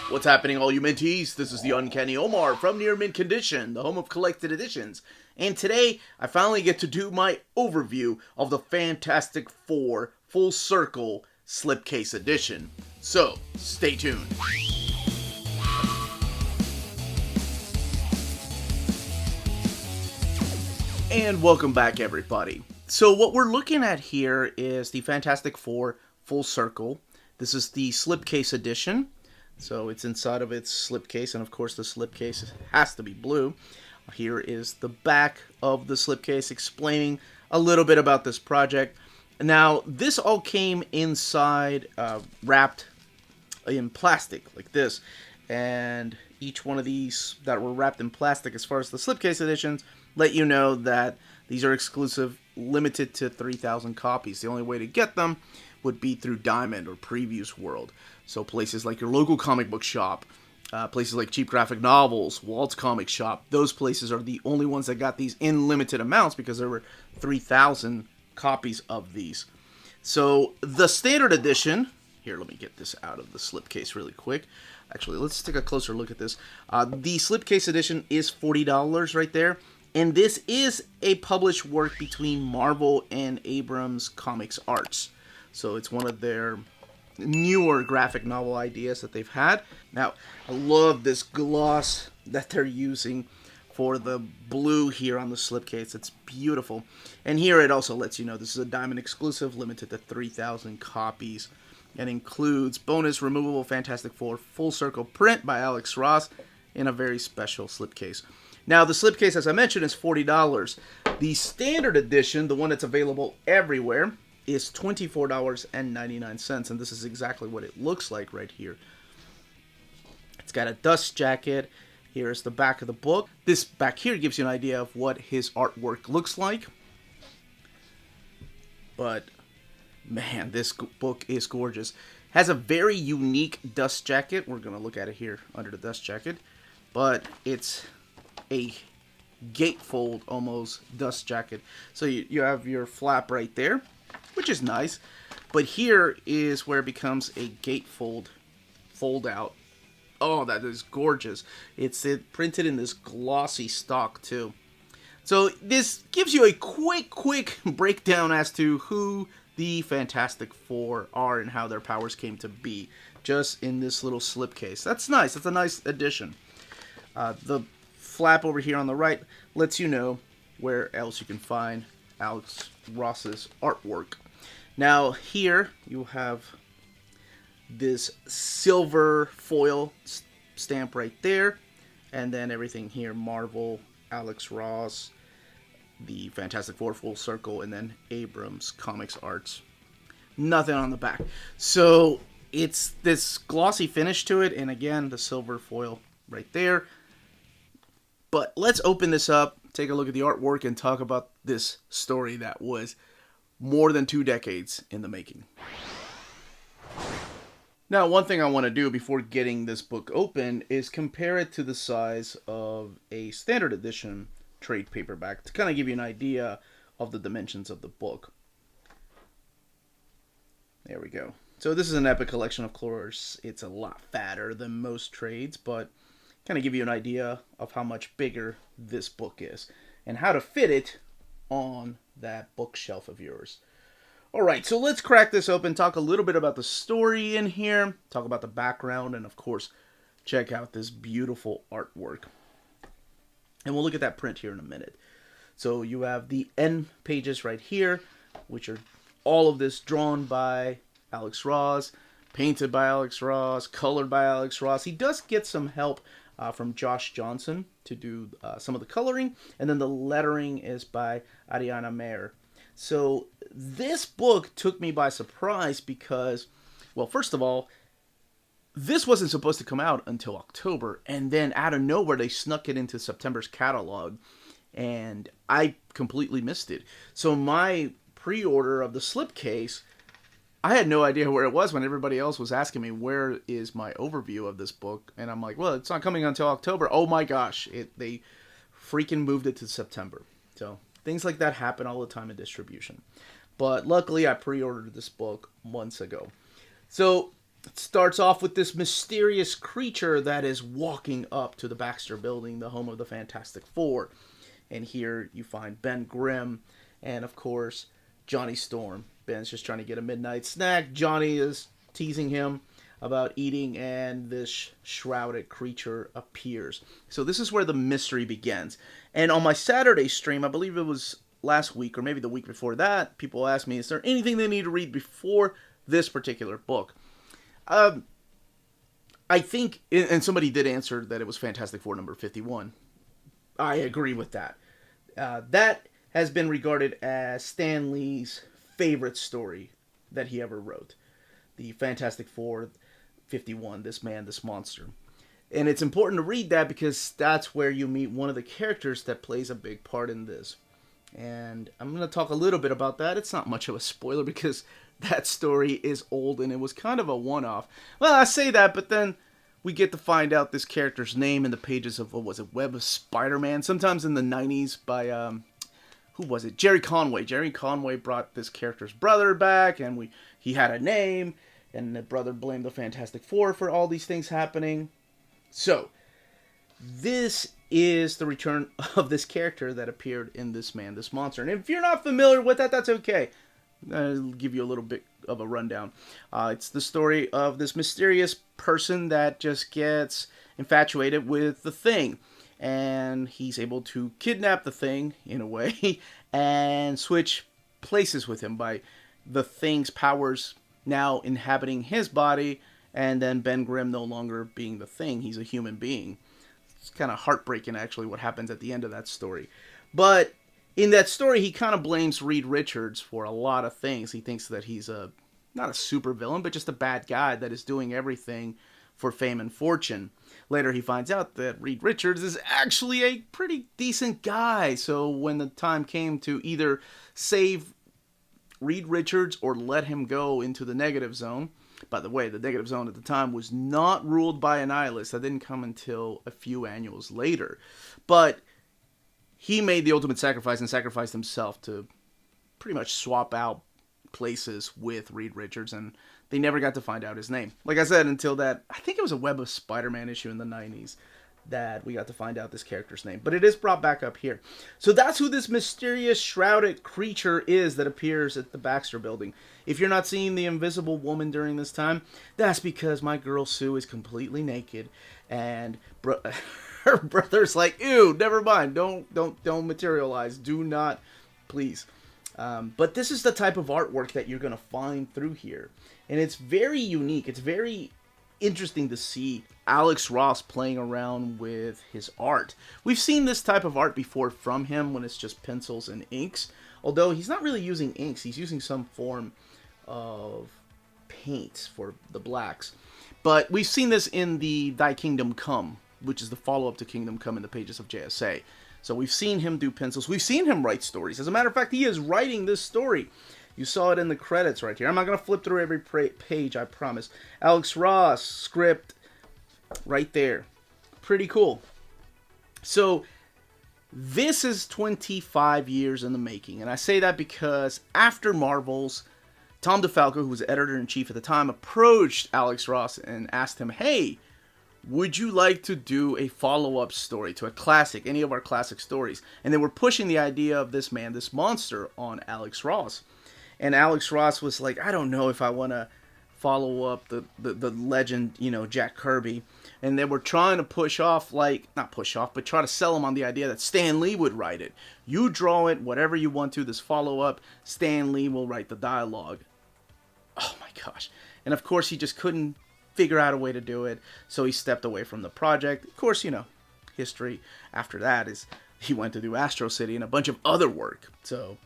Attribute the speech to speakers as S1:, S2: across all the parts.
S1: What's happening, all you Minties? This is the Uncanny Omar from Near Mint Condition, the home of collected editions. And today, I finally get to do my overview of the Fantastic Four Full Circle Slipcase Edition. So, stay tuned. And welcome back, everybody. So what we're looking at here is the Fantastic Four Full Circle. This is the Slipcase Edition. So it's inside of its slipcase, and of course the slipcase has to be blue. Here is the back of the slipcase explaining a little bit about this project. Now, this all came inside, wrapped in plastic, like this. And each one of these that were wrapped in plastic, as far as the slipcase editions, let you know that these are exclusive, limited to 3,000 copies. The only way to get them would be through Diamond or Previews World. So places like your local comic book shop, places like Cheap Graphic Novels, Walt's Comic Shop, those places are the only ones that got these in limited amounts because there were 3,000 copies of these. So the standard edition, here, let me get this out of the slipcase really quick. Actually, let's take a closer look at this. The slipcase edition is $40 right there. And this is a published work between Marvel and Abrams Comics Arts. So it's one of their newer graphic novel ideas that they've had. Now, I love this gloss that they're using for the blue here on the slipcase. It's beautiful. And here it also lets you know this is a Diamond exclusive, limited to 3,000 copies. And includes bonus removable Fantastic Four full circle print by Alex Ross in a very special slipcase. Now, the slipcase, as I mentioned, is $40. The standard edition, the one that's available everywhere, is $24.99, and this is exactly what it looks like right here. It's got a dust jacket. Here's the back of the book. This back here gives you an idea of what his artwork looks like. But, man, this book is gorgeous. Has a very unique dust jacket. We're going to look at it here under the dust jacket. But it's a gatefold, almost, dust jacket. So you have your flap right there, which is nice. But here is where it becomes a gatefold, fold out. Oh, that is gorgeous. It's printed in this glossy stock, too. So this gives you a quick breakdown as to who the Fantastic Four are and how their powers came to be, just in this little slipcase. That's nice. That's a nice addition. The flap over here on the right lets you know where else you can find Alex Ross's artwork. Now here you have this silver foil stamp right there, and then everything here: Marvel, Alex Ross, the Fantastic Four Full Circle, and then Abrams Comics Arts. Nothing on the back. So it's this glossy finish to it, and again the silver foil right there. But let's open this up, take a look at the artwork, and talk about this story that was more than 2 decades in the making. Now, one thing I want to do before getting this book open is compare it to the size of a standard edition trade paperback to kind of give you an idea of the dimensions of the book. There we go. So this is an epic collection, of course. It's a lot fatter than most trades, but kind of give you an idea of how much bigger this book is and how to fit it on that bookshelf of yours. Alright, so let's crack this open, talk a little bit about the story in here, talk about the background, and of course, check out this beautiful artwork. And we'll look at that print here in a minute. So you have the end pages right here, which are all of this drawn by Alex Ross, painted by Alex Ross, colored by Alex Ross. He does get some help from Josh Johnson to do some of the coloring, and then the lettering is by Ariana Mayer. So this book took me by surprise because, well, first of all, this wasn't supposed to come out until October, and then out of nowhere they snuck it into September's catalog, and I completely missed it. So my pre-order of the slipcase, I had no idea where it was when everybody else was asking me, where is my overview of this book? And I'm like, well, it's not coming until October. Oh my gosh, they freaking moved it to September. So things like that happen all the time in distribution. But luckily, I pre-ordered this book months ago. So It starts off with this mysterious creature that is walking up to the Baxter Building, the home of the Fantastic Four. And here you find Ben Grimm and, of course, Johnny Storm. Ben's just trying to get a midnight snack. Johnny is teasing him about eating, and this shrouded creature appears. So this is where the mystery begins. And on my Saturday stream, I believe it was last week or maybe the week before that, people asked me, is there anything they need to read before this particular book? I think, and somebody did answer that it was Fantastic Four number 51. I agree with that. That has been regarded as Stan Lee's favorite story that he ever wrote. The Fantastic Four 51, This Man, This Monster. And it's important to read that because that's where you meet one of the characters that plays a big part in this. And I'm going to talk a little bit about that. It's not much of a spoiler because that story is old and it was kind of a one-off. Well, I say that, but then we get to find out this character's name in the pages of, what was it, Web of Spider-Man, sometimes in the 90s by, who was it? Jerry Conway. Jerry Conway brought this character's brother back, and he had a name, and the brother blamed the Fantastic Four for all these things happening. So, this is the return of this character that appeared in This Man, This Monster. And if you're not familiar with that, that's okay. I'll give you a little bit of a rundown. It's the story of this mysterious person that just gets infatuated with the Thing. And he's able to kidnap the Thing, in a way, and switch places with him by the Thing's powers now inhabiting his body, and then Ben Grimm no longer being the Thing. He's a human being. It's kind of heartbreaking, actually, what happens at the end of that story. But in that story, he kind of blames Reed Richards for a lot of things. He thinks that he's not a super villain, but just a bad guy that is doing everything for fame and fortune. Later, he finds out that Reed Richards is actually a pretty decent guy. So when the time came to either save Reed Richards or let him go into the negative zone. By the way, the negative zone at the time was not ruled by an Annihilus. That didn't come until a few annuals later. But he made the ultimate sacrifice and sacrificed himself to pretty much swap out places with Reed Richards, and they never got to find out his name. Like I said, until that, I think it was a Web of Spider-Man issue in the 90s that we got to find out this character's name. But it is brought back up here. So that's who this mysterious shrouded creature is that appears at the Baxter Building. If you're not seeing the Invisible Woman during this time, that's because my girl Sue is completely naked, and her brother's like, ew, never mind, don't materialize, do not, please. But this is the type of artwork that you're going to find through here. And it's very unique. It's very interesting to see Alex Ross playing around with his art. We've seen this type of art before from him when it's just pencils and inks. Although he's not really using inks. He's using some form of paints for the blacks. But we've seen this in the Thy Kingdom Come, which is the follow-up to Kingdom Come in the pages of JSA. So we've seen him do pencils. We've seen him write stories. As a matter of fact, he is writing this story. You saw it in the credits right here. I'm not going to flip through every page, I promise. Alex Ross, script, right there. Pretty cool. So this is 25 years in the making. And I say that because after Marvel's, Tom DeFalco, who was editor-in-chief at the time, approached Alex Ross and asked him, hey, would you like to do a follow-up story to a classic, any of our classic stories? And they were pushing the idea of This Man, This Monster on Alex Ross. And Alex Ross was like, I don't know if I want to follow up the legend, Jack Kirby. And they were trying to try to sell him on the idea that Stan Lee would write it. You draw it, whatever you want to, this follow-up, Stan Lee will write the dialogue. Oh my gosh. And of course, he just couldn't figure out a way to do it, so he stepped away from the project. Of course, history after that is he went to do Astro City and a bunch of other work. So,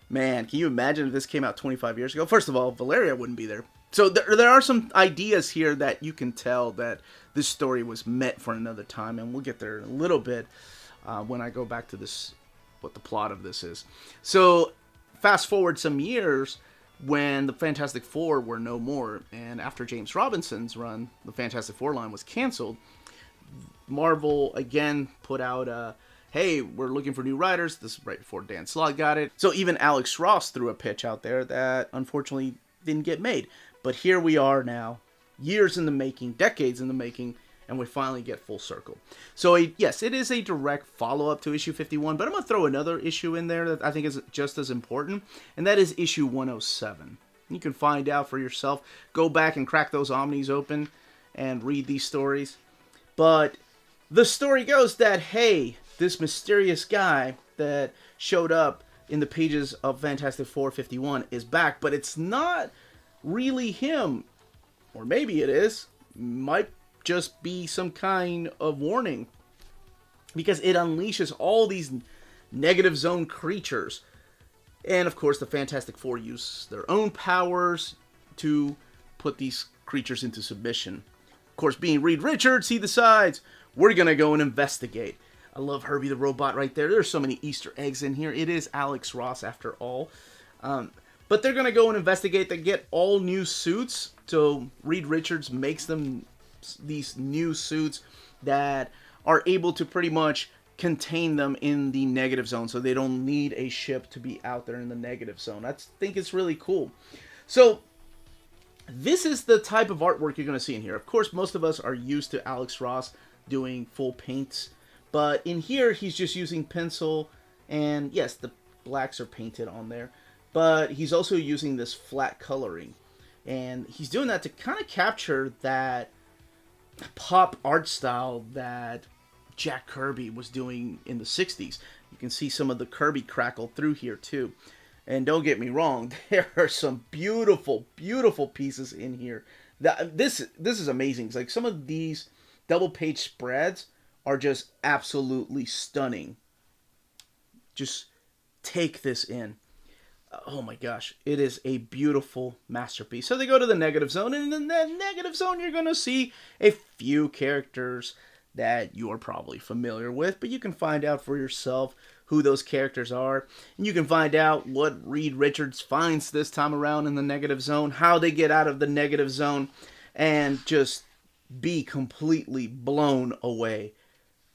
S1: man, can you imagine if this came out 25 years ago? First of all, Valeria wouldn't be there. So there are some ideas here that you can tell that this story was meant for another time, and we'll get there in a little bit when I go back to this, what the plot of this is. So, fast forward some years, when the Fantastic Four were no more, and after James Robinson's run, the Fantastic Four line was canceled, Marvel again put out hey, we're looking for new writers. This is right before Dan Slott got it. So even Alex Ross threw a pitch out there that unfortunately didn't get made. But here we are now, years in the making, decades in the making, and we finally get full circle. So yes, it is a direct follow-up to issue 51, but I'm going to throw another issue in there that I think is just as important, and that is issue 107. You can find out for yourself. Go back and crack those omnis open and read these stories. But the story goes that, hey, this mysterious guy that showed up in the pages of Fantastic Four 51 is back, but it's not really him. Or maybe it is. Might just be some kind of warning, because it unleashes all these negative zone creatures. And of course the Fantastic Four use their own powers to put these creatures into submission. Of course, being Reed Richards, he decides, we're gonna go and investigate. I love Herbie the Robot right there. There's so many Easter eggs in here. It is Alex Ross after all. But they're gonna go and investigate. They get all new suits. So Reed Richards makes them these new suits that are able to pretty much contain them in the negative zone, so they don't need a ship to be out there in the negative zone. I think it's really cool. So this is the type of artwork you're going to see in here. Of course, most of us are used to Alex Ross doing full paints, but in here he's just using pencil, and yes, the blacks are painted on there, but he's also using this flat coloring, and he's doing that to kind of capture that pop art style that Jack Kirby was doing in the 60s. You can see some of the Kirby crackle through here too. And don't get me wrong, there are some beautiful, beautiful pieces in here. This is amazing. It's like some of these double page spreads are just absolutely stunning. Just take this in. Oh my gosh, it is a beautiful masterpiece. So they go to the negative zone, and in the negative zone you're going to see a few characters that you are probably familiar with, but you can find out for yourself who those characters are, and you can find out what Reed Richards finds this time around in the negative zone, how they get out of the negative zone, and just be completely blown away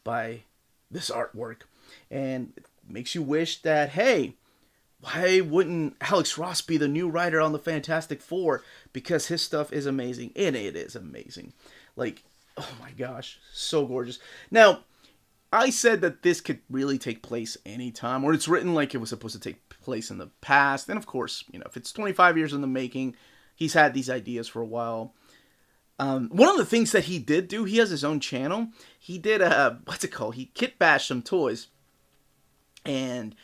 S1: by this artwork. And it makes you wish that, hey, why wouldn't Alex Ross be the new writer on the Fantastic Four? Because his stuff is amazing, and it is amazing. Like, oh my gosh, so gorgeous. Now, I said that this could really take place anytime, or it's written like it was supposed to take place in the past. And of course, you know, if it's 25 years in the making, he's had these ideas for a while. One of the things that he did do, he has his own channel. He did what's it called? He kit bashed some toys and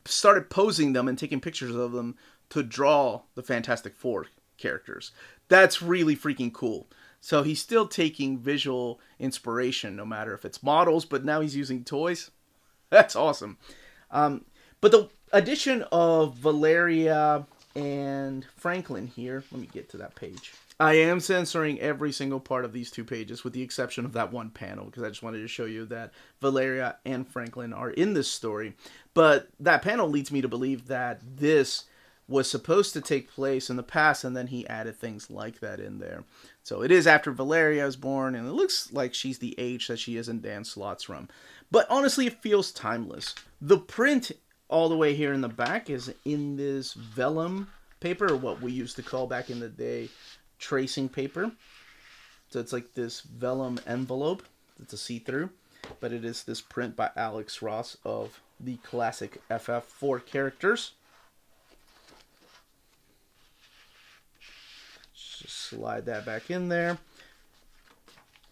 S1: started posing them and taking pictures of them to draw the Fantastic Four characters. That's really freaking cool. So he's still taking visual inspiration, no matter if it's models, but now he's using toys. That's awesome. But the addition of Valeria and Franklin here, let me get to that page. I am censoring every single part of these two pages with the exception of that one panel, because I just wanted to show you that Valeria and Franklin are in this story. But that panel leads me to believe that this was supposed to take place in the past, and then he added things like that in there. So it is after Valeria is born, and it looks like she's the age that she is in Dan Slott's run. But honestly, it feels timeless. The print all the way here in the back is in this vellum paper, or what we used to call back in the day tracing paper. So it's like this vellum envelope. It's a see-through, but it is this print by Alex Ross of the classic FF4 characters. Just slide that back in there.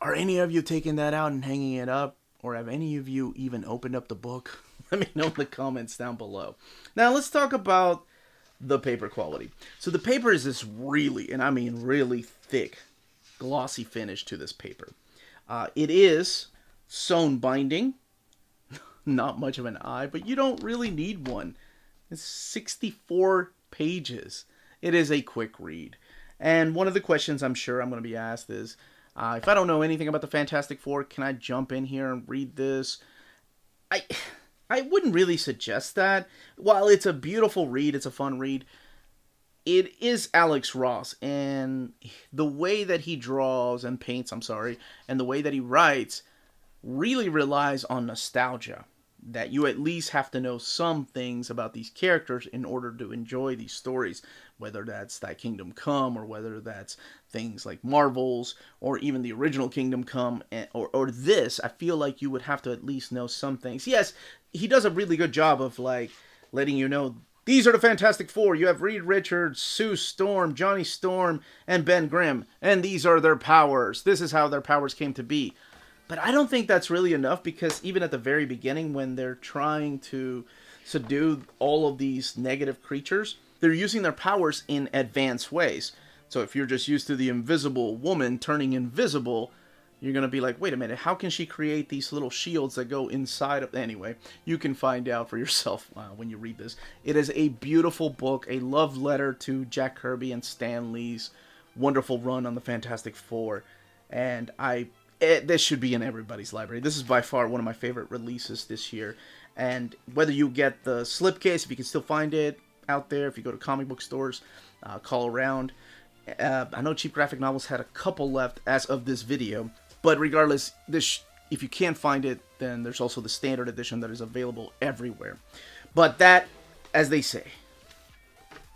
S1: Are any of you taking that out and hanging it up? Or have any of you even opened up the book? Let me know in the comments down below. Now let's talk about the paper quality. So the paper is this really, and I mean really thick, glossy finish to this paper. It is sewn binding. Not much of an eye, but you don't really need one. It's 64 pages. It is a quick read. And one of the questions I'm sure I'm going to be asked is, if I don't know anything about the Fantastic Four, can I jump in here and read this? I wouldn't really suggest that. While it's a beautiful read, it's a fun read, it is Alex Ross, and the way that he draws and paints, and the way that he writes really relies on nostalgia. that you at least have to know some things about these characters in order to enjoy these stories, whether that's Thy Kingdom Come, or whether that's things like Marvel's, or even the original Kingdom Come, or this. I feel like you would have to at least know some things. Yes, he does a really good job of like letting you know, these are the Fantastic Four. You have Reed Richards, Sue Storm, Johnny Storm, and Ben Grimm. And these are their powers. This is how their powers came to be. But I don't think that's really enough, because even at the very beginning, when they're trying to subdue all of these negative creatures, they're using their powers in advanced ways. So if you're just used to the Invisible Woman turning invisible, you're going to be like, wait a minute, how can she create these little shields that go inside of... Anyway, you can find out for yourself when you read this. It is a beautiful book, a love letter to Jack Kirby and Stan Lee's wonderful run on the Fantastic Four. And this should be in everybody's library. This is by far one of my favorite releases this year. And whether you get the slipcase, if you can still find it out there, if you go to comic book stores, call around. I know Cheap Graphic Novels had a couple left as of this video. But regardless, if you can't find it, then there's also the standard edition that is available everywhere. But that, as they say,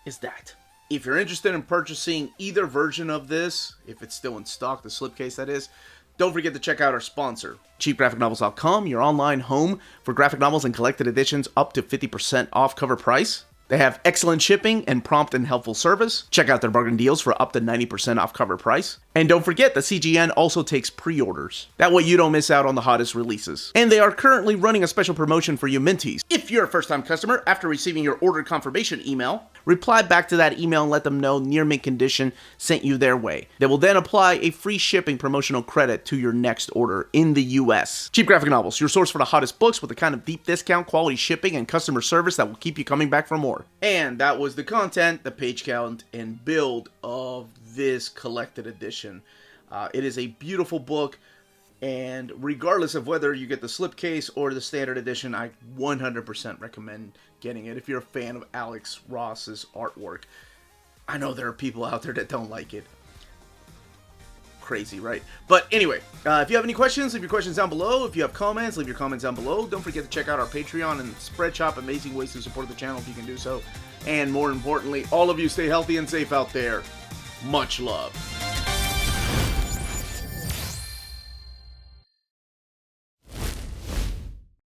S1: is that. If you're interested in purchasing either version of this, if it's still in stock, the slipcase that is, don't forget to check out our sponsor, cheapgraphicnovels.com, your online home for graphic novels and collected editions up to 50% off cover price. They have excellent shipping and prompt and helpful service. Check out their bargain deals for up to 90% off cover price. And don't forget that CGN also takes pre-orders. That way you don't miss out on the hottest releases. And they are currently running a special promotion for you Minties. If you're a first-time customer, after receiving your order confirmation email, reply back to that email and let them know Near Mint Condition sent you their way. They will then apply a free shipping promotional credit to your next order in the US. Cheap Graphic Novels, your source for the hottest books with the kind of deep discount, quality shipping, and customer service that will keep you coming back for more. And that was the content, the page count, and build of this collected edition. It is a beautiful book, and regardless of whether you get the slipcase or the standard edition, I 100% recommend getting it if you're a fan of Alex Ross's artwork. I know there are people out there that don't like it. Crazy, right? But anyway, if you have any questions, leave your questions down below. If you have comments, leave your comments down below. Don't forget to check out our Patreon and Spread Shop. Amazing ways to support the channel if you can do so. And more importantly, all of you stay healthy and safe out there. Much love.